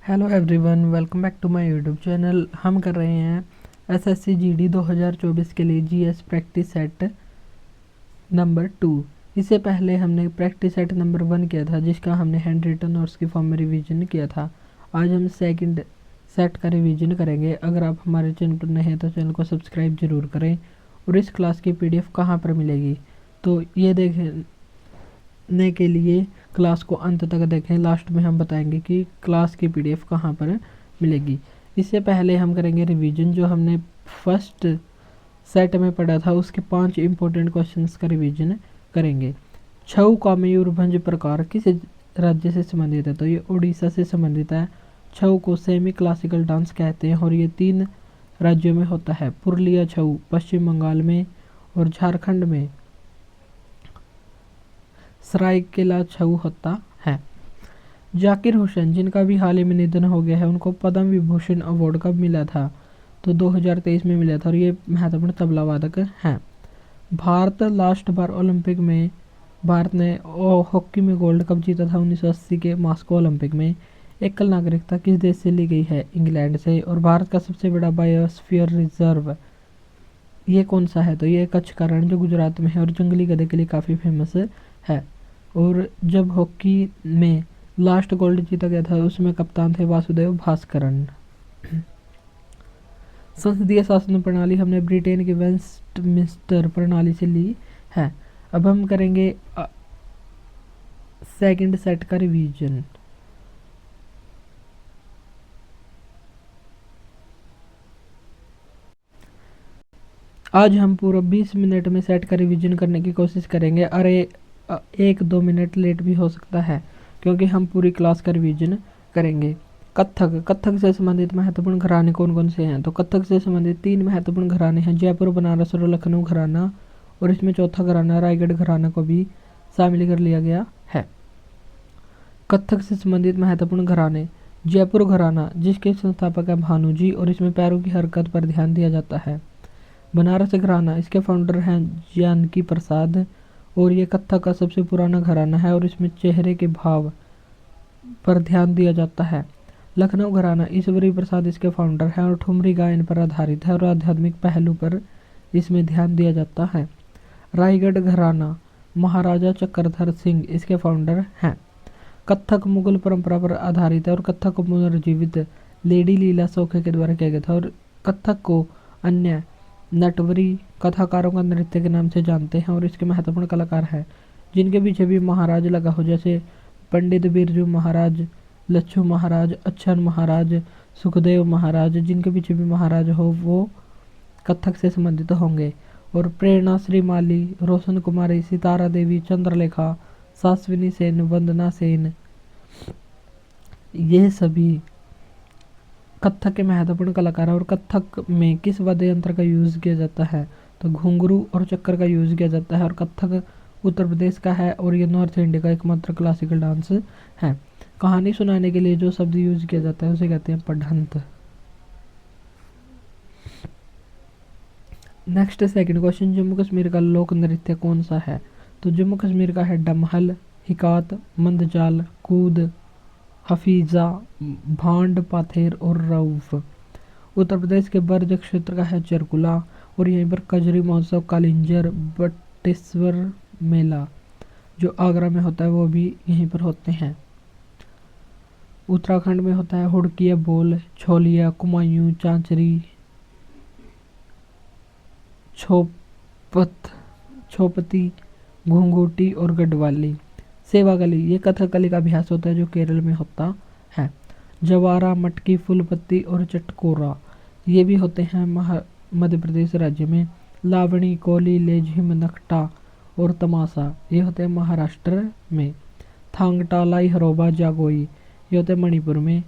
Hello everyone, welcome back to my YouTube channel. हम कर रहे हैं एसएससी जीडी 2024 के लिए जीएस प्रैक्टिस सेट नंबर 2। इससे पहले हमने प्रैक्टिस सेट नंबर 1 किया था, जिसका हमने हैंड रिटन और उसकी फॉर्म में रिवीजन किया था। आज हम सेकंड सेट का रिवीजन करेंगे। अगर आप हमारे चैनल पर नए हैं तो चैनल को सब्सक्राइब जरूर करें। और इस क्लास की पीडीएफ कहाँ पर मिलेगी, तो ये देखने के लिए क्लास को अंत तक देखें। लास्ट में हम बताएंगे कि क्लास की पीडीएफ कहाँ पर मिलेगी। इससे पहले हम करेंगे रिवीजन। जो हमने फर्स्ट सेट में पढ़ा था उसके 5 इंपॉर्टेंट क्वेश्चंस का रिवीजन करेंगे। छऊ का मयूरभंज प्रकार किस राज्य से संबंधित है, तो ये उड़ीसा से संबंधित है। छऊ को सेमी क्लासिकल डांस कहते हैं और ये 3 राज्यों में होता है। पुरुलिया छऊ पश्चिम बंगाल में और झारखंड में सरायकेला छऊ होता है। जाकिर हुसैन, जिनका भी हाल ही में निधन हो गया है, उनको पद्म विभूषण अवार्ड कब मिला था, तो 2023 में मिला था और ये महत्वपूर्ण तबला वादक हैं। भारत ने हॉकी में गोल्ड कप जीता था 1980 के मॉस्को ओलंपिक में। एकल नागरिकता किस देश से ली गई है, इंग्लैंड से। और भारत का सबसे बड़ा बायोस्फीयर रिजर्व ये कौन सा है, तो ये कच्छ का रण जो गुजरात में है और जंगली गधे के लिए काफ़ी फेमस है। और जब हॉकी में लास्ट गोल्ड जीता गया था उसमें कप्तान थे वासुदेव भास्करन। संसदीय शासन प्रणाली हमने ब्रिटेन की वेस्टमिंस्टर प्रणाली से ली है। अब हम करेंगे सेकंड सेट का रिवीजन। आज हम पूरा 20 मिनट में सेट का रिवीजन करने की कोशिश करेंगे। अरे 1-2 मिनट लेट भी हो सकता है क्योंकि हम पूरी क्लास का रिवीजन करेंगे। कत्थक से संबंधित महत्वपूर्ण घराने कौन कौन से हैं, तो कत्थक से संबंधित 3 महत्वपूर्ण घराने हैं, जयपुर, बनारस और लखनऊ घराना। और इसमें चौथा घराना रायगढ़ घराना को भी शामिल कर लिया गया है। कत्थक से संबंधित महत्वपूर्ण घराने, जयपुर घराना जिसके संस्थापक है भानु जी और इसमें पैरों की हरकत पर ध्यान दिया जाता है। बनारस घराना, इसके फाउंडर हैं जानकी प्रसाद और ये कत्थक का सबसे पुराना घराना है और इसमें चेहरे के भाव पर ध्यान दिया जाता है। लखनऊ घराना, ईश्वरी प्रसाद इसके फाउंडर हैं और ठुमरी गायन पर आधारित है और आध्यात्मिक पहलू पर इसमें ध्यान दिया जाता है। रायगढ़ घराना, महाराजा चक्रधर सिंह इसके फाउंडर हैं। कत्थक मुगल परंपरा पर आधारित है और कत्थक को पुनर्जीवित लेडी लीला सोखे के द्वारा किया गया था। और कत्थक को अन्य नटवरी कथाकारों का नृत्य के नाम से जानते हैं और इसके महत्वपूर्ण कलाकार हैं जिनके पीछे भी महाराज लगा हो, जैसे पंडित बिरजू महाराज, लच्छू महाराज, अच्छन महाराज, सुखदेव महाराज। जिनके पीछे भी महाराज हो वो कत्थक से संबंधित होंगे। और प्रेरणा श्रीमाली, रोशन कुमारी, सितारा देवी, चंद्रलेखा, सास्विनी सेन, वंदना सेन, ये सभी कत्थक के महत्वपूर्ण कलाकार हैं। और कत्थक में किस वाद्य यंत्र का यूज़ किया जाता है, तो घुंघरू और चक्कर का यूज़ किया जाता है। और कत्थक उत्तर प्रदेश का है और ये नॉर्थ इंडिया का एकमात्र क्लासिकल डांस है। कहानी सुनाने के लिए जो शब्द यूज किया जाता है उसे कहते हैं पढ़ंत। Next second question, Jammu Kashmir का लोक नृत्य कौन सा है, तो जम्मू कश्मीर का है डमहल, हिकात, मंदजाल, कूद, हफीजा, भांड, पाथेर और रऊफ। उत्तर प्रदेश के बर्ज क्षेत्र का है चरकुला और यहीं पर कजरी महोत्सव, कालिंजर, बटेश्वर मेला जो आगरा में होता है वो भी यहीं पर होते हैं। उत्तराखंड में होता है हुड़किया बोल, छोलिया, कुमायूं, चांचरी, छोपती, घुंघूटी और गढ़वाली। सेवागली, ये कथकली का अभ्यास होता है जो केरल में होता है। जवारा, मटकी, फूलपत्ती और चटकोरा ये भी होते हैं मध्य प्रदेश राज्य में। लावणी, कोली, लेझिम, नखटा और तमाशा ये होते हैं महाराष्ट्र में। थांगटा, लाई हरोबा, जागोई ये होते हैं मणिपुर में।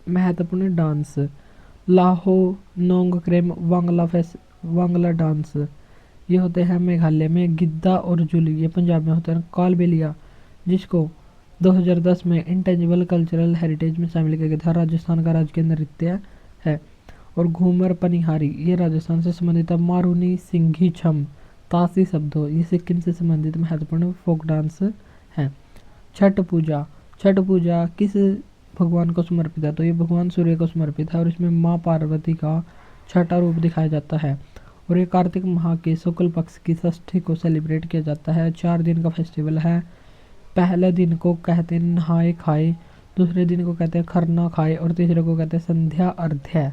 महत्वपूर्ण डांस, लाहो, नोंगक्रेम, वांगला डांस ये होते हैं मेघालय में। गिद्दा और जुली ये पंजाब में होते हैं। कालबेलिया जिसको 2010 में इंटेंजिबल कल्चरल हेरिटेज में शामिल किया गया था, राजस्थान का राजकीय नृत्य है। और घूमर पनिहारी ये राजस्थान से संबंधित है। मारूनी, सिंघी, छम, तासी शब्दों ये सिक्किम से संबंधित महत्वपूर्ण फोक डांस है। छठ पूजा, छठ पूजा किस भगवान को समर्पित है? तो ये भगवान सूर्य को समर्पित है और इसमें माँ पार्वती का छठा रूप दिखाया जाता है। और ये कार्तिक माह के शुक्ल पक्ष की षष्ठी को सेलिब्रेट किया जाता है। 4 दिन का फेस्टिवल है। पहले दिन को कहते हैं नहाए खाए, दूसरे दिन को कहते हैं खरना खाए और तीसरे को कहते हैं संध्या अर्घ्य।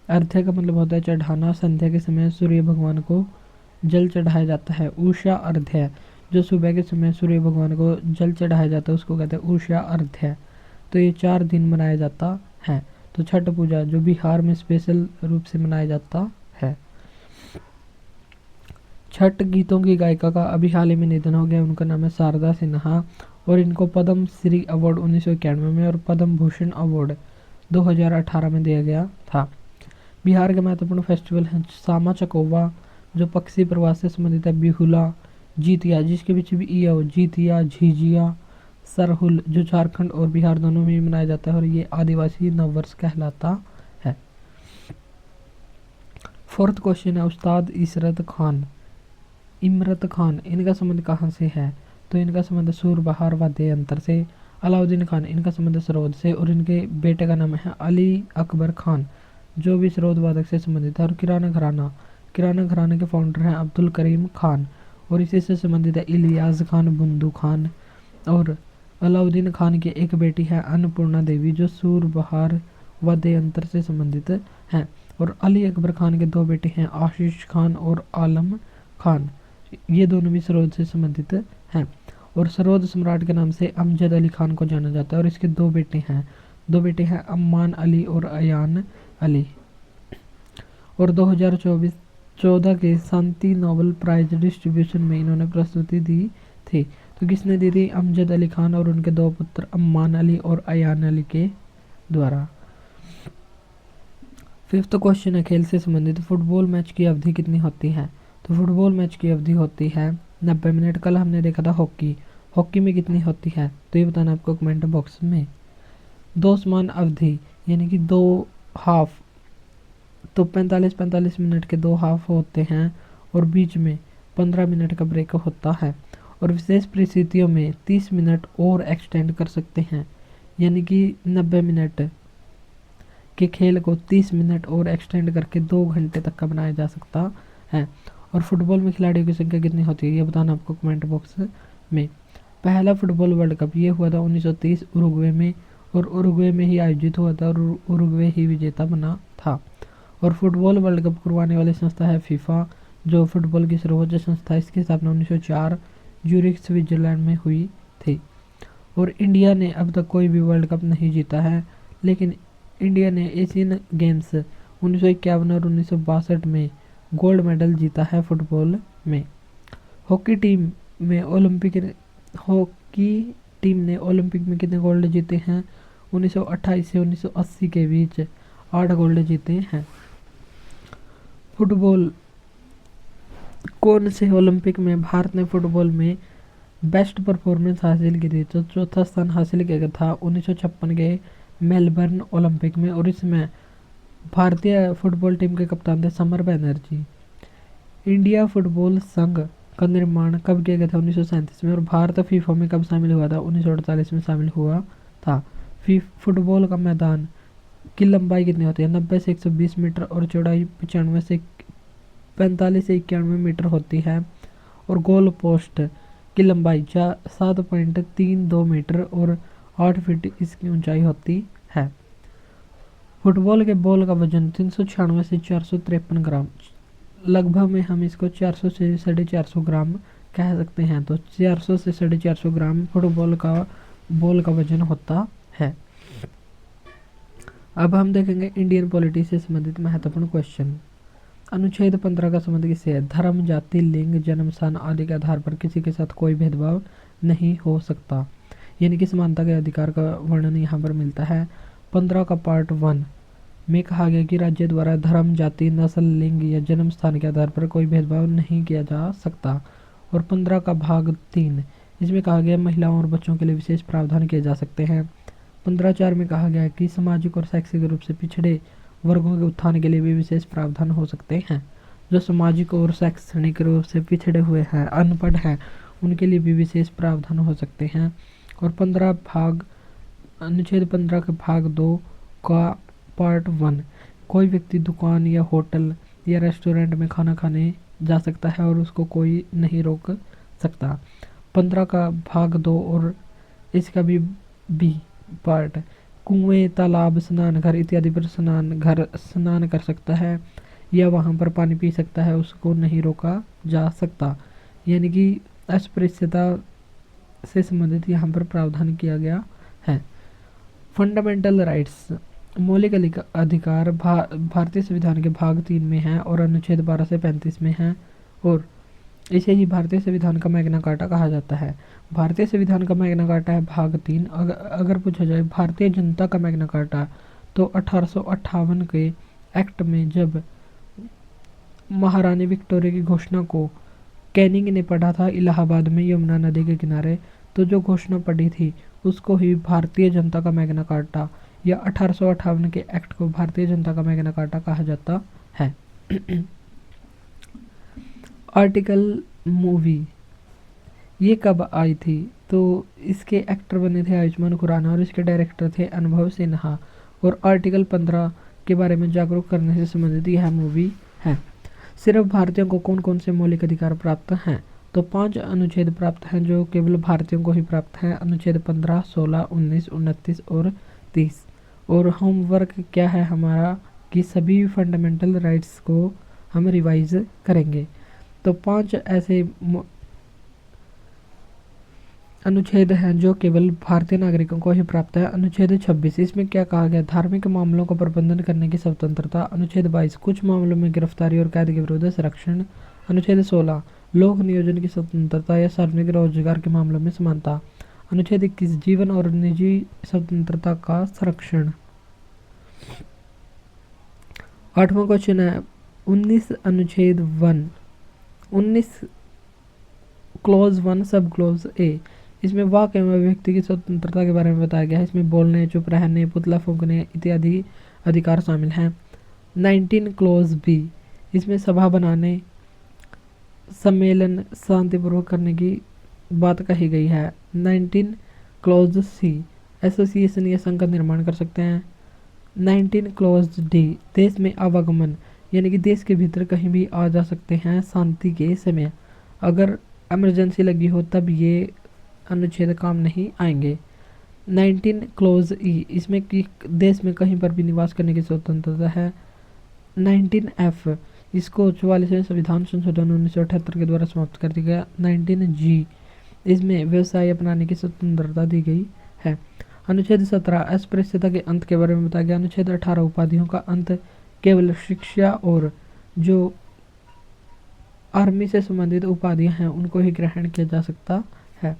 अर्घ्य का मतलब होता है चढ़ाना। संध्या के समय सूर्य भगवान को जल चढ़ाया जाता है। उषा अर्घ्य, जो सुबह के समय सूर्य भगवान को जल चढ़ाया जाता है उसको कहते हैं उषा अर्घ्य। तो ये 4 दिन मनाया जाता है। तो छठ पूजा जो बिहार में स्पेशल रूप से मनाया जाता है। छठ गीतों की गायिका का अभी हाल ही में निधन हो गया। उनका नाम है शारदा सिन्हा और इनको पद्म श्री अवार्ड 1991 में और पद्म भूषण अवार्ड 2018 में दिया गया था। बिहार के महत्वपूर्ण फेस्टिवल हैं सामा चकौवा जो पक्षी प्रवास से संबंधित है, बिहुला, जीतिया जिसके पीछे भी ईया हो, जीतिया, झिझिया, सरहुल जो झारखंड और बिहार दोनों में मनाया जाता है और ये आदिवासी नववर्ष कहलाता है। 4th क्वेश्चन है उस्ताद इमरत खान इनका संबंध कहाँ से है? तो इनका संबंध सूरबहार वाद्य यंत्र से। अलाउद्दीन खान इनका संबंध सरोद से और इनके बेटे का नाम है अली अकबर खान जो भी सरोद वादक से संबंधित है। और किराना घराने के फाउंडर हैं अब्दुल करीम खान और इसी से संबंधित है इलियास खान, बुंदू खान। और अलाउद्दीन खान की एक बेटी है अन्नपूर्णा देवी जो सूरबहार वाद्य यंत्र से संबंधित हैं। और अली अकबर खान के 2 बेटे हैं आशीष खान और आलम खान, ये दोनों भी सरोद से संबंधित हैं। और सरोद सम्राट के नाम से अमजद अली खान को जाना जाता है और इसके 2 बेटे हैं अम्मान अली और अयान अली। और 2014 के शांति नोबेल प्राइज डिस्ट्रीब्यूशन में इन्होंने प्रस्तुति दी थी। तो किसने दी थी? अमजद अली खान और उनके 2 पुत्र अम्मान अली और अयान अली के द्वारा। 5th क्वेश्चन है खेल से संबंधित फुटबॉल मैच की अवधि कितनी होती है? तो फुटबॉल मैच की अवधि होती है 90 मिनट। कल हमने देखा था हॉकी में कितनी होती है? तो ये बताना आपको कमेंट बॉक्स में। 2 समान अवधि यानी कि 2 हाफ, तो 45 मिनट के 2 हाफ होते हैं और बीच में 15 मिनट का ब्रेक होता है। और विशेष परिस्थितियों में 30 मिनट और एक्सटेंड कर सकते हैं यानी कि 90 मिनट के खेल को 30 मिनट और एक्सटेंड करके 2 घंटे तक का बनाया जा सकता है। और फुटबॉल में खिलाड़ियों की संख्या कितनी होती है ये बताना आपको कमेंट बॉक्स में। पहला फुटबॉल वर्ल्ड कप ये हुआ था 1930 उरुग्वे में और उरुग्वे में ही आयोजित हुआ था और उरुग्वे ही विजेता बना था। और फुटबॉल वर्ल्ड कप करवाने वाली संस्था है फीफा जो फुटबॉल की सर्वोच्च संस्था। इसकी स्थापना 1904 ज्यूरिख स्विट्जरलैंड में हुई थी। और इंडिया ने अब तक कोई भी वर्ल्ड कप नहीं जीता है, लेकिन इंडिया ने एशियन गेम्स 1951 और 1962 में गोल्ड मेडल जीता है फुटबॉल में। हॉकी टीम ने ओलंपिक में कितने गोल्ड जीते हैं? 1928 से 1980 के बीच 8 गोल्ड जीते हैं। फुटबॉल कौन से ओलंपिक में भारत ने फुटबॉल में बेस्ट परफॉर्मेंस हासिल की थी? तो 4था स्थान हासिल किया था 1956 के मेलबर्न ओलंपिक में और इसमें भारतीय फुटबॉल टीम के कप्तान थे समर बैनर्जी। इंडिया फुटबॉल संघ का निर्माण कब किया गया था? 1937 में। और भारत फीफा में कब शामिल हुआ था? 1948 में शामिल हुआ था। फुटबॉल का मैदान की लंबाई कितनी होती है? 90 से 120 मीटर और चौड़ाई 95 से 45 से 91 मीटर होती है। और गोल पोस्ट की लंबाई 7.32 मीटर और 8 फीट इसकी ऊंचाई होती है। फुटबॉल के बॉल का वजन 396 से 453 ग्राम, लगभग में हम इसको 400 से 450 ग्राम कह सकते हैं। तो 400 से 450 ग्राम फुटबॉल का बॉल का वजन होता है। अब हम देखेंगे इंडियन पॉलिटी से संबंधित महत्वपूर्ण क्वेश्चन। अनुच्छेद 15 का संबंध किससे है? धर्म, जाति, लिंग, जन्म स्थान आदि के आधार पर किसी के साथ कोई भेदभाव नहीं हो सकता, यानी कि समानता के अधिकार का वर्णन यहाँ पर मिलता है। 15 का पार्ट 1 में कहा गया कि राज्य द्वारा धर्म, जाति, नस्ल, लिंग या जन्म स्थान के आधार पर कोई भेदभाव नहीं किया जा सकता। और 15 का भाग 3 इसमें कहा गया महिलाओं और बच्चों के लिए विशेष प्रावधान किए जा सकते हैं। 15.4 में कहा गया कि सामाजिक और शैक्षिक रूप से पिछड़े वर्गों के उत्थान के लिए भी विशेष प्रावधान हो सकते हैं। जो सामाजिक और शैक्षणिक रूप से पिछड़े हुए हैं, अनपढ़ हैं, उनके लिए भी विशेष प्रावधान हो सकते हैं। और 15 भाग अनुच्छेद 15 के भाग 2 का पार्ट 1, कोई व्यक्ति दुकान या होटल या रेस्टोरेंट में खाना खाने जा सकता है और उसको कोई नहीं रोक सकता। 15 का भाग 2 और इसका भी बी पार्ट, कुएं, तालाब, स्नान घर इत्यादि पर स्नान कर सकता है या वहाँ पर पानी पी सकता है, उसको नहीं रोका जा सकता। यानी कि अस्पृश्यता से संबंधित यहाँ पर प्रावधान किया गया है। फंडामेंटल राइट्स, मौलिक अधिकार भारतीय संविधान के भाग 3 में है और अनुच्छेद 12 से 35 में है और इसे ही भारतीय संविधान का मैग्ना कार्टा कहा जाता है। भारतीय संविधान का मैग्ना कार्टा है भाग 3। अगर पूछा जाए भारतीय जनता का मैग्ना कार्टा, तो 1858 के एक्ट में जब महारानी विक्टोरिया की घोषणा को कैनिंग ने पढ़ा था इलाहाबाद में यमुना नदी के किनारे, तो जो घोषणा पढ़ी थी उसको ही भारतीय जनता का मैग्ना कार्टा या 1858 के एक्ट को भारतीय जनता का मैग्ना कार्टा कहा जाता है। आर्टिकल मूवी ये कब आई थी? तो इसके एक्टर बने थे आयुष्मान खुराना और इसके डायरेक्टर थे अनुभव सिन्हा और आर्टिकल 15 के बारे में जागरूक करने से संबंधित यह मूवी है। सिर्फ भारतीयों को कौन कौन से मौलिक अधिकार प्राप्त हैं? तो 5 अनुच्छेद प्राप्त हैं जो केवल भारतीयों को ही प्राप्त हैं। अनुच्छेद 15, 16, 19, 29 और 30। और होमवर्क क्या है हमारा कि सभी फंडामेंटल राइट्स को हम रिवाइज करेंगे। तो 5 ऐसे अनुच्छेद हैं जो केवल भारतीय नागरिकों को ही प्राप्त है। अनुच्छेद 26, इसमें क्या कहा गया? धार्मिक मामलों का प्रबंधन करने की स्वतंत्रता। अनुच्छेद 22, कुछ मामलों में गिरफ्तारी और कैद के विरुद्ध संरक्षण। अनुच्छेद 16, लोक नियोजन की स्वतंत्रता या सार्वजनिक रोजगार के मामलों में समानता। अनुच्छेद 21, जीवन और निजी स्वतंत्रता का संरक्षण। 8वां क्वेश्चन है 19 अनुच्छेद 1, 19 क्लॉज 1 सब क्लॉज ए, इसमें वाक एवं व्यक्ति की स्वतंत्रता के बारे में बताया गया है। इसमें बोलने, चुप रहने, पुतला फूंकने इत्यादि अधिकार शामिल हैं। 19 क्लॉज बी, इसमें सभा बनाने, सम्मेलन शांतिपूर्वक करने की बात कही गई है। 19 क्लॉज सी, एसोसिएशन या संघ का निर्माण कर सकते हैं। 19 क्लॉज डी, देश में आवागमन यानी कि देश के भीतर कहीं भी आ जा सकते हैं शांति के समय। अगर इमरजेंसी लगी हो तब ये अनुच्छेद काम नहीं आएंगे। 19 क्लॉज ई, इसमें कि देश में कहीं पर भी निवास करने की स्वतंत्रता है। 19 एफ, इसको 44वें संविधान संशोधन 1978 के द्वारा समाप्त कर दिया गया। 19 जी, इसमें व्यवसाय अपनाने की स्वतंत्रता दी गई है। अनुच्छेद 17, अस्पृश्यता के अंत के बारे में बताया गया। अनुच्छेद 18, उपाधियों का अंत, केवल शिक्षा और जो आर्मी से संबंधित उपाधियां हैं उनको ही ग्रहण किया जा सकता है।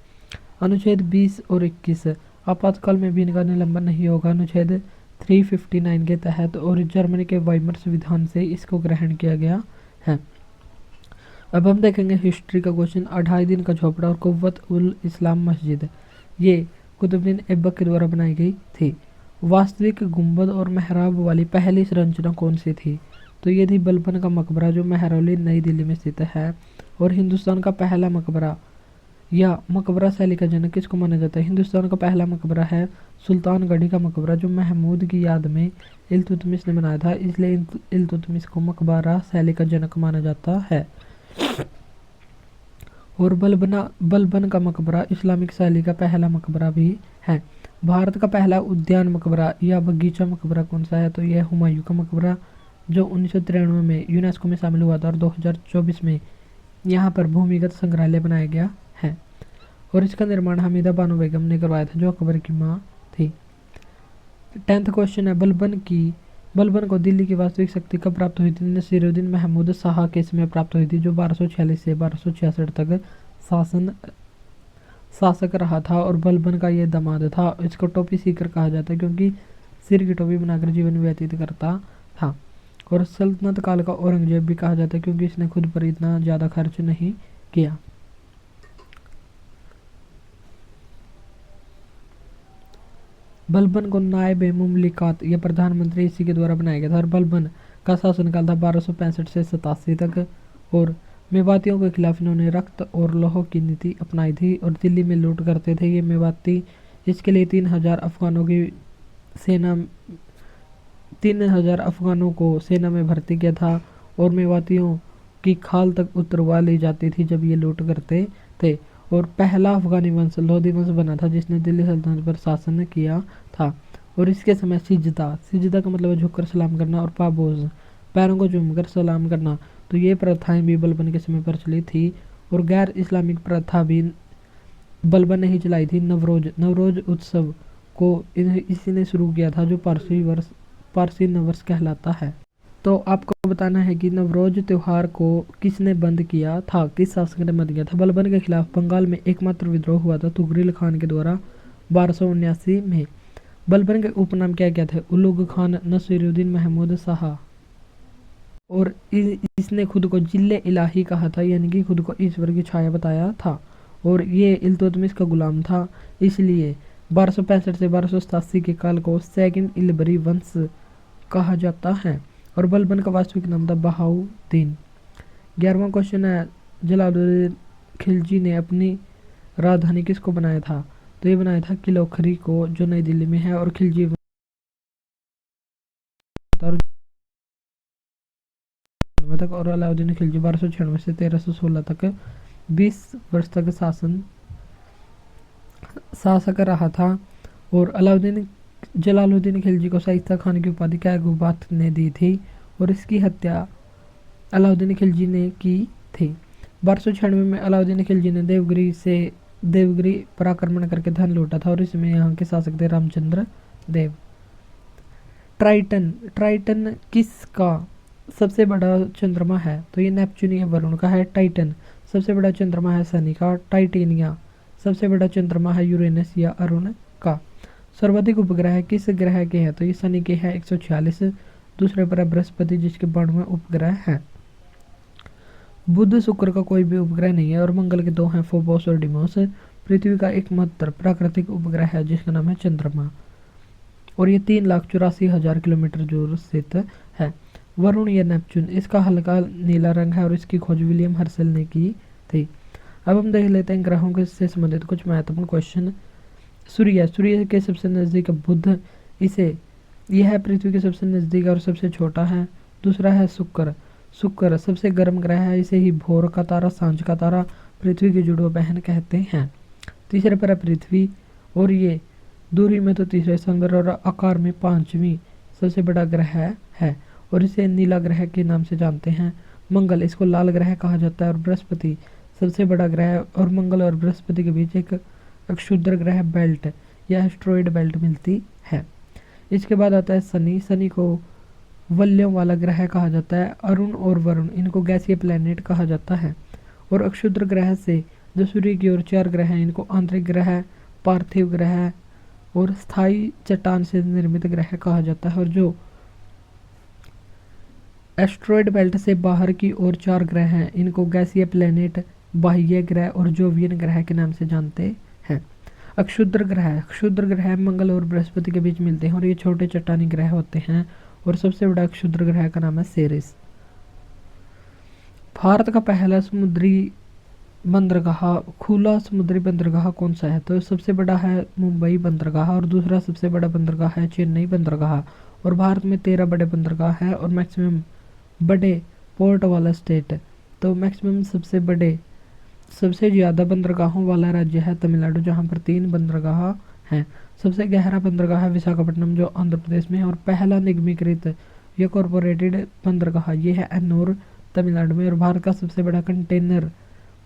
अनुच्छेद 20 और 21, आपातकाल में भी इनका निलंबन नहीं होगा। अनुच्छेद 359 के तहत और जर्मनी के वाइमर संविधान से इसको ग्रहण किया गया है। अब हम देखेंगे हिस्ट्री का क्वेश्चन। 2.5 दिन का झोपड़ा और कुव्वत उल इस्लाम मस्जिद, ये कुतुबुद्दीन ऐबक के द्वारा बनाई गई थी। वास्तविक गुंबद और मेहराब वाली पहली संरचना कौन सी थी? तो ये थी बलबन का मकबरा जो महरौली नई दिल्ली में स्थित है। और हिंदुस्तान का पहला मकबरा या मकबरा शैली का जनक किसको माना जाता है? हिंदुस्तान का पहला मकबरा है सुल्तानगढ़ी का मकबरा जो महमूद की याद में इल्तुतमिश ने बनाया था, इसलिए इल्तुतमिश को मकबरा शैली का जनक माना जाता है। और बलबन का मकबरा इस्लामिक शैली का पहला मकबरा भी है। भारत का पहला उद्यान मकबरा या बगीचा मकबरा कौन सा है? तो यह हुमायूं का मकबरा जो 1993 में यूनेस्को में शामिल हुआ था और 2024 में यहाँ पर भूमिगत संग्रहालय बनाया गया है। और इसका निर्माण हमीदा बानो बेगम ने करवाया था जो अकबर की माँ थी। 10th क्वेश्चन है बलबन को दिल्ली की वास्तविक शक्ति कब प्राप्त हुई थी? नसीरुद्दीन महमूद शाह के समय प्राप्त हुई थी जो 1246 से 1266 तक शासक रहा था और बलबन का ये दामाद था। इसको टोपी सीकर कहा जाता है क्योंकि सिर की टोपी बनाकर जीवन व्यतीत करता था। और सल्तनत काल का औरंगजेब भी कहा जाता है क्योंकि इसने खुद पर इतना ज़्यादा खर्च नहीं किया। बलबन को नायब मुमलिकात या प्रधानमंत्री इसी के द्वारा बनाया गया था और बलबन का शासनकाल था 1265 से 87 तक। और मेवातियों के खिलाफ इन्होंने रक्त और लौह की नीति अपनाई थी और दिल्ली में लूट करते थे। ये मेवाती इसके लिए 3,000 अफगानों को सेना में भर्ती किया था और मेवातियों की खाल तक उतरवा ली जाती थी जब ये लूट करते थे। और पहला अफगानी वंश लोधी वंश बना था जिसने दिल्ली सल्तनत पर शासन किया था। और इसके समय सिजदा का मतलब है झुककर सलाम करना, और पाबोज पैरों को चूमकर सलाम करना। तो ये प्रथाएं भी बलबन के समय प्रचलित थी। और गैर इस्लामिक प्रथा भी बलबन ने ही चलाई थी। नवरोज उत्सव को इसी ने शुरू किया था, जो पारसी नववर्ष कहलाता है। तो आपको बताना है कि नवरोज त्योहार को किसने बंद किया था, किस शासक ने बंद किया था। बलबन के खिलाफ बंगाल में एकमात्र विद्रोह हुआ था तुगरिल खान के द्वारा 1279 में। बलबन के उपनाम क्या क्या थे? उलुग खान, नसीरुद्दीन, महमूद शाह। और इसने खुद को जिले इलाही कहा था, यानी कि खुद को ईश्वर की छाया बताया था। और ये इल्तुतमिश का गुलाम था, इसलिए 1265 से 1287 के काल को सेकंड इलबरी वंश कहा जाता है। और बलबन का वास्तविक नाम था बहाउद्दीन। 11वां क्वेश्चन है, जलालुद्दीन खिलजी ने अपनी राजधानी किसको बनाया था? तो ये बनाया था किलोखरी को, जो नई दिल्ली में है। और खिलजी तक, और अलाउद्दीन खिलजी 1296 से 1316 तक 20 वर्ष तक शासक रहा था। और जलालुद्दीन खिलजी को शाइस्ता खान की उपाधि कैगुबात ने दी थी, और इसकी हत्या अलाउद्दीन खिलजी ने की थी। 1296 में अलाउद्दीन खिलजी ने देवगिरी पर आक्रमण करके धन लूटा था, और इसमें यहाँ के शासक थे रामचंद्र देव। ट्राइटन किसका सबसे बड़ा चंद्रमा है? तो ये नेपच्यून या वरुण का है। टाइटन सबसे बड़ा चंद्रमा है शनि का। टाइटेनिया सबसे बड़ा चंद्रमा है यूरेनस या अरुण का। सर्वाधिक उपग्रह किस ग्रह के हैं? तो ये शनि के हैं 146। दूसरे पर है बृहस्पति जिसके 92 उपग्रह हैं। बुध शुक्र का कोई भी उपग्रह नहीं है। और मंगल के 2 हैं, फोबोस और डिमोस। पृथ्वी का एकमात्र प्राकृतिक उपग्रह है जिसका नाम है चंद्रमा, और ये 3,84,000 किलोमीटर दूर स्थित है। वरुण या नेपच्यून, इसका हल्का नीला रंग है और इसकी खोज विलियम हर्शल ने की थी। अब हम देख लेते हैं ग्रहों से संबंधित कुछ महत्वपूर्ण क्वेश्चन। सूर्य के सबसे नज़दीक बुध, यह है पृथ्वी के सबसे नज़दीक और सबसे छोटा है। दूसरा है शुक्र सबसे गर्म ग्रह है, इसे ही भोर का तारा, सांझ का तारा, पृथ्वी की जुड़वा बहन कहते हैं। तीसरे पर है पृथ्वी, और ये दूरी में तो तीसरे स्थान पर और आकार में 5वीं सबसे बड़ा ग्रह है, और इसे नीला ग्रह के नाम से जानते हैं। मंगल, इसको लाल ग्रह कहा जाता है। और बृहस्पति सबसे बड़ा ग्रह, और मंगल और बृहस्पति के बीच एक क्षुद्र ग्रह बेल्ट या एस्ट्रॉयड बेल्ट मिलती है। इसके बाद आता है शनि को वलयों वाला ग्रह कहा जाता है। अरुण और वरुण, इनको गैसीय प्लैनेट कहा जाता है। और अक्षुद्र ग्रह से जो सूर्य की ओर 4 ग्रह हैं, इनको आंतरिक ग्रह, पार्थिव ग्रह और स्थायी चट्टान से निर्मित ग्रह कहा जाता है। और जो एस्ट्रॉयड बेल्ट से बाहर की ओर 4 ग्रह हैं, इनको गैसीय प्लैनेट, बाह्य ग्रह और जोवियन ग्रह के नाम से जानते हैं। क्षुद्र ग्रह मंगल और बृहस्पति के बीच मिलते हैं, और ये छोटे चट्टानी ग्रह होते हैं। और सबसे बड़ा क्षुद्र ग्रह का नाम है सेरेस। भारत का पहला खुला समुद्री बंदरगाह कौन सा है? तो सबसे बड़ा है मुंबई बंदरगाह, और दूसरा सबसे बड़ा बंदरगाह है चेन्नई बंदरगाह। और भारत में 13 बड़े बंदरगाह हैं और मैक्सिमम बड़े पोर्ट वाला स्टेट, तो मैक्सिमम सबसे ज़्यादा बंदरगाहों वाला राज्य है तमिलनाडु, जहाँ पर 3 बंदरगाह हैं। सबसे गहरा बंदरगाह है विशाखापट्टनम, जो आंध्र प्रदेश में है। और पहला निगमीकृत या कॉरपोरेटेड बंदरगाह ये है एन्नूर, तमिलनाडु में। और भारत का सबसे बड़ा कंटेनर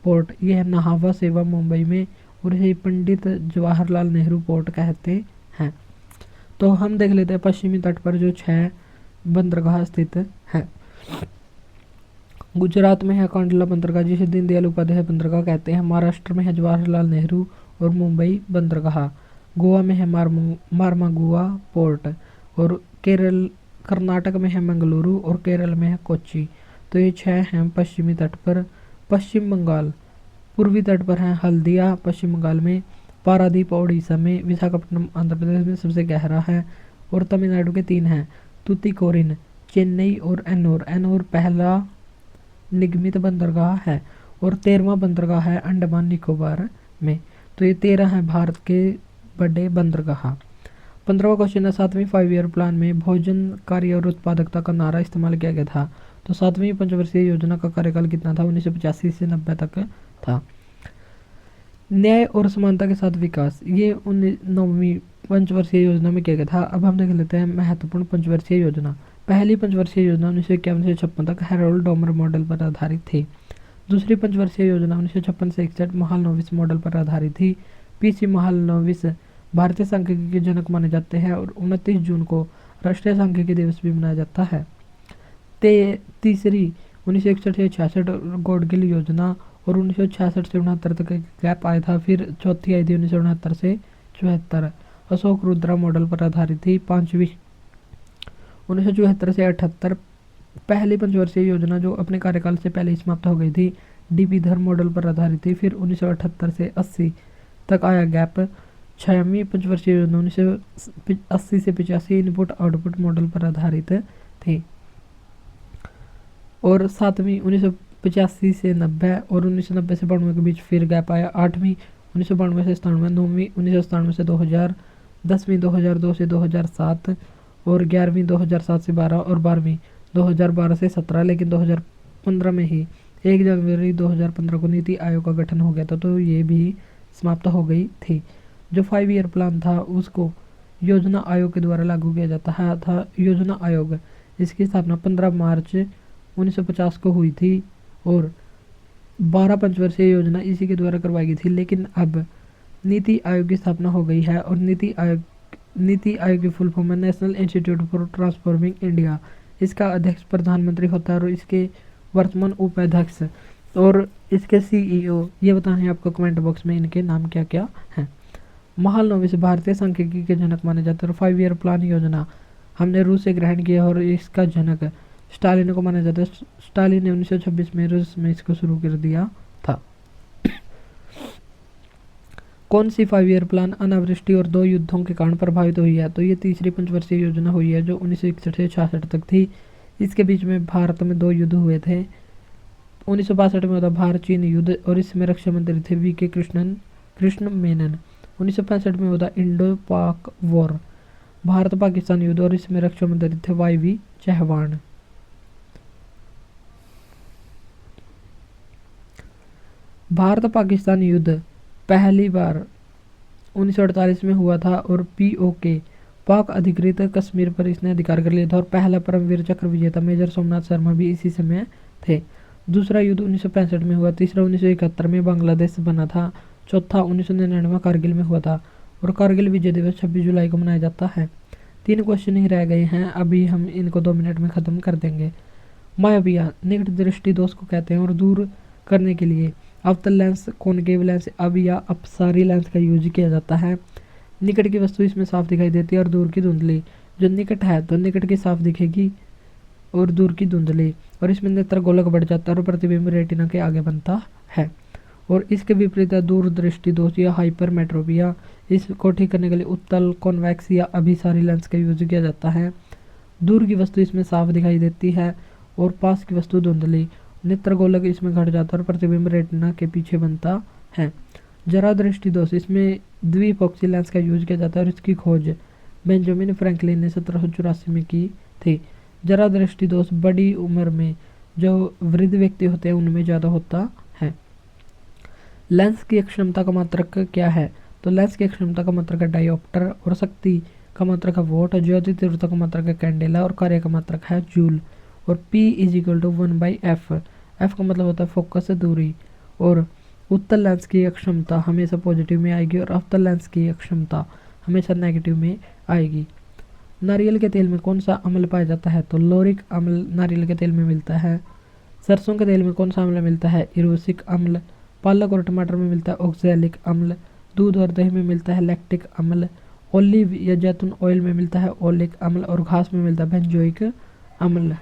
पोर्ट ये है नाहवा सेवा, मुंबई में। और इसे पंडित जवाहरलाल नेहरू पोर्ट कहते हैं। तो हम देख लेते हैं पश्चिमी तट पर जो 6 बंदरगाह स्थित है। गुजरात में है कांडला बंदरगाह, जिसे दीनदयाल उपाध्याय बंदरगाह कहते हैं। महाराष्ट्र में है जवाहरलाल नेहरू और मुंबई बंदरगाह। गोवा में है मारमागुआ पोर्ट। और कर्नाटक में है मंगलुरु, और केरल में है कोच्चि। तो ये 6 हैं पश्चिमी तट पर। पश्चिम बंगाल पूर्वी तट पर है हल्दिया पश्चिम बंगाल में, पारादीप ओडिशा में, विशाखापट्टनम आंध्र प्रदेश में सबसे गहरा है। और तमिलनाडु के 3 हैं, तुतिकोरिन, चेन्नई और एनोर पहला निगमित बंदरगाह है। और 13वां बंदरगाह है अंडमान निकोबार में। तो ये 13 हैं भारत के बड़े बंदरगाह। 15वां क्वेश्चन है 7वीं 5 ईयर प्लान में भोजन कार्य और उत्पादकता का नारा इस्तेमाल किया गया था। तो 7वीं पंचवर्षीय योजना का कार्यकाल कितना था? 1985 से 90 तक था। न्याय और समानता के साथ विकास, ये 9वीं पंचवर्षीय योजना में किया गया था। अब हम देख लेते हैं महत्वपूर्ण पंचवर्षीय योजना। पहली पंचवर्षीय योजना 1951 से 56 तक हैरोल्ड डोमर मॉडल पर आधारित थी। दूसरी पंचवर्षीय योजना 1956 से 61 महालनोबिस मॉडल पर आधारित थी। पीसी महालनोबिस भारतीय सांख्यिकी के जनक माने जाते हैं और 29 जून को राष्ट्रीय सांख्यिकी दिवस भी मनाया जाता है। तीसरी 1961 से 66 गॉडगिल योजना और 1966 से 69 तक गैप आया था। फिर चौथी आई थी 1969 से 74, अशोक रुद्रा मॉडल पर आधारित थी। पांचवी 1974 से 78 पहली पंचवर्षीय योजना जो अपने कार्यकाल से पहले समाप्त हो गई थी, डीपी धर मॉडल पर आधारित थी। फिर 1978 से 80 तक आया गैप। 6वीं पंचवर्षीय योजना 1980 से 85 इनपुट आउटपुट मॉडल पर आधारित थी। और 7वीं 1985 से 90 और 1990 से 92 के बीच फिर गैप आया। 8वीं 1992 से 97, 9वीं 1997 से 2000, 10वीं 2002 से 2007 और 11वीं 2007 से 12 और 12वीं 2012 से 17। लेकिन 2015 में ही 1 जनवरी 2015 को नीति आयोग का गठन हो गया था, तो ये भी समाप्त हो गई थी। जो 5 ईयर प्लान था उसको योजना आयोग के द्वारा लागू किया जाता है था। योजना आयोग, इसकी स्थापना 15 मार्च 1950 को हुई थी और 12 पंचवर्षीय योजना इसी के द्वारा करवाई गई थी। लेकिन अब नीति आयोग की स्थापना हो गई है और नीति आयोग की फुल फॉर्म है national institute for transforming India. इसका अध्यक्ष प्रधानमंत्री होता है और इसके वर्तमान उपाध्यक्ष और इसके सीईओ ये बताना है आपको कमेंट बॉक्स में इनके नाम क्या क्या हैं। महालनोबिस भारतीय सांख्यिकी के जनक माने जाते हैं और 5 ईयर प्लान योजना हमने रूस से ग्रहण किया और इसका जनक स्टालिन को माना जाता है। स्टालिन ने 1926 में रूस में इसको शुरू कर दिया था। कौन सी 5 ईयर प्लान अनावृष्टि और 2 युद्धों के कारण प्रभावित हुई है? तो ये तीसरी पंचवर्षीय योजना हुई है जो 1961 से 66 तक थी। इसके बीच में भारत में 2 युद्ध हुए थे। 1962 में हुआ था भारत चीन युद्ध और इसमें रक्षा मंत्री थे वीके कृष्ण मेनन। 1965 में हुआ था इंडो पाक वॉर, भारत पाकिस्तान युद्ध और इसमें रक्षा मंत्री थे वाई चौहान। भारत पाकिस्तान युद्ध पहली बार 1948 में हुआ था और पीओके पाक अधिकृत कश्मीर पर इसने अधिकार कर लिया था और पहला परमवीर चक्र विजेता मेजर सोमनाथ शर्मा भी इसी समय थे। दूसरा युद्ध 1965 में हुआ। तीसरा 1971 में बांग्लादेश से बना था। चौथा 1999 कारगिल में हुआ था और कारगिल विजय दिवस 26 जुलाई को मनाया जाता है। 3 क्वेश्चन ही रह गए हैं, अभी हम इनको 2 मिनट में ख़त्म कर देंगे। मायाविया निकट दृष्टि दोष को कहते हैं और दूर करने के लिए अवतल लेंस, कॉनकेव लेंस, अब या अपसारी लेंस का यूज किया जाता है। निकट की वस्तु इसमें साफ दिखाई देती है और दूर की धुंधली। जो निकट है तो निकट की साफ दिखेगी और दूर की धुंधली। और इसमें नेत्र गोलक बढ़ जाता है और प्रतिबिंब रेटिना के आगे बनता है। और इसके विपरीत है दूर दृष्टि दोष या हाइपरमेट्रोपिया। इसको ठीक करने के लिए उत्तल, कॉन्वेक्स या अभिसारी लेंस का यूज किया जाता है। दूर की वस्तु इसमें साफ दिखाई देती है और पास की वस्तु धुंधली। नेत्र गोलक इसमें घट जाता है और प्रतिबिंब रेटिना के पीछे बनता है। जरा दृष्टि दोष, इसमें द्विपक्षीय लेंस का यूज किया जाता है और इसकी खोज बेंजामिन फ्रैंकलिन ने 1784 में की थी। जरा दृष्टि दोष बड़ी उम्र में जो वृद्ध व्यक्ति होते हैं उनमें ज़्यादा होता है। लेंस की क्षमता का मात्रक क्या है? तो लेंस की क्षमता का मात्रक है डायोप्टर और शक्ति का मात्रक है वोट, ज्योति तीव्रता का मात्रक है कैंडेला और कार्य का मात्रक है जूल। और P = 1/f। f का मतलब होता है फोकस दूरी। और उत्तल लेंस की अक्षमता हमेशा पॉजिटिव में आएगी और अवतल लेंस की अक्षमता हमेशा नेगेटिव में आएगी। नारियल के तेल में कौन सा अम्ल पाया जाता है? तो लोरिक अम्ल नारियल के तेल में मिलता है। सरसों के तेल में कौन सा अम्ल मिलता है? इरोसिक अम्ल। पालक और टमाटर में मिलता है ऑक्सैलिक अम्ल। दूध और दही में मिलता है लैक्टिक अम्ल। ओलिव या जैतून ऑयल में मिलता है ओलिक अम्ल और घास में मिलता है बेंजोइक अम्ल।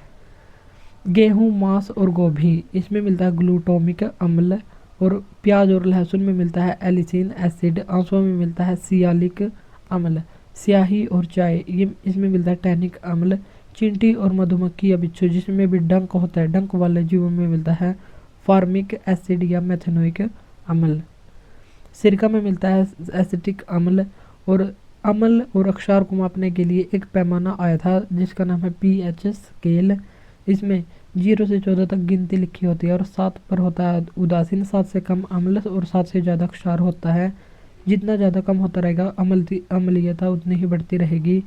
गेहूं, मांस और गोभी इसमें मिलता है ग्लूटामिक अम्ल। और प्याज और लहसुन में मिलता है एलिसिन एसिड। आंसुओं में मिलता है सियालिक अम्ल। स्याही और चाय ये इसमें मिलता है टैनिक अम्ल। चींटी और मधुमक्खी या बिच्छू जिसमें भी डंक होता है, डंक वाले जीवों में मिलता है फार्मिक एसिड या मेथेनोइक अम्ल। सिरका में मिलता है एसिटिक अम्ल और अम्ल और अक्षार को मापने के लिए एक पैमाना आया था जिसका नाम है पीएच स्केल। इसमें 0 से 14 तक गिनती लिखी होती है और 7 पर होता है उदासीन, 7 से कम अम्ल और 7 से ज़्यादा क्षार होता है। जितना ज़्यादा कम होता रहेगा अम्लीयता उतनी ही बढ़ती रहेगी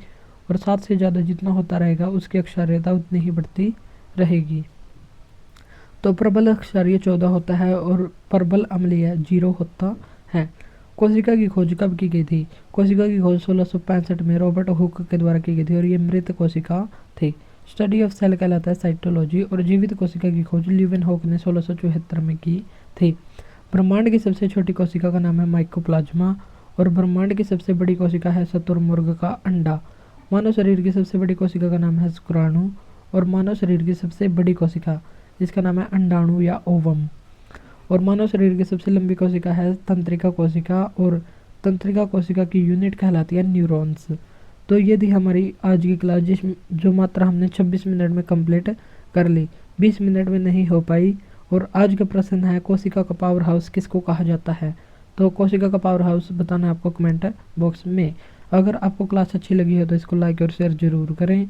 और 7 से ज़्यादा जितना होता रहेगा उसकी अक्षार्यता उतनी ही बढ़ती रहेगी। तो प्रबल क्षारीय 14 होता है और प्रबल अम्लीय 0 होता है। कोशिका की खोज कब की गई थी? कोशिका की खोज 1665 में रॉबर्ट हुक के द्वारा की गई थी और ये मृत कोशिका थी। स्टडी ऑफ सेल कहलाता है साइटोलॉजी। और जीवित कोशिका की खोज लीवेनहॉक ने 1674 में की थी। ब्रह्मांड की सबसे छोटी कोशिका का नाम है माइकोप्लाज्मा और ब्रह्मांड की सबसे बड़ी कोशिका है शुतुरमुर्ग का अंडा। मानव शरीर की सबसे बड़ी कोशिका का नाम है शुक्राणु और मानव शरीर की सबसे बड़ी कोशिका जिसका नाम है अंडाणु या ओवम। और मानव शरीर की सबसे लंबी कोशिका है तंत्रिका कोशिका और तंत्रिका कोशिका की यूनिट कहलाती है न्यूरॉन्स। तो ये थी हमारी आज की क्लास जो मात्रा हमने 26 मिनट में कंप्लीट कर ली, 20 मिनट में नहीं हो पाई। और आज का प्रश्न है कोशिका का पावर हाउस किसको कहा जाता है? तो कोशिका का पावर हाउस बताना आपको कमेंट बॉक्स में। अगर आपको क्लास अच्छी लगी हो तो इसको लाइक और शेयर जरूर करें।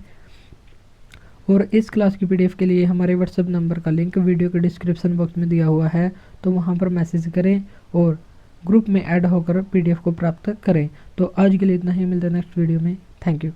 और इस क्लास की पीडीएफ के लिए हमारे व्हाट्सएप नंबर का लिंक वीडियो के डिस्क्रिप्शन बॉक्स में दिया हुआ है, तो वहाँ पर मैसेज करें और ग्रुप में ऐड होकर पीडीएफ को प्राप्त करें। तो आज के लिए इतना ही, मिलते हैं नेक्स्ट वीडियो में। Thank you.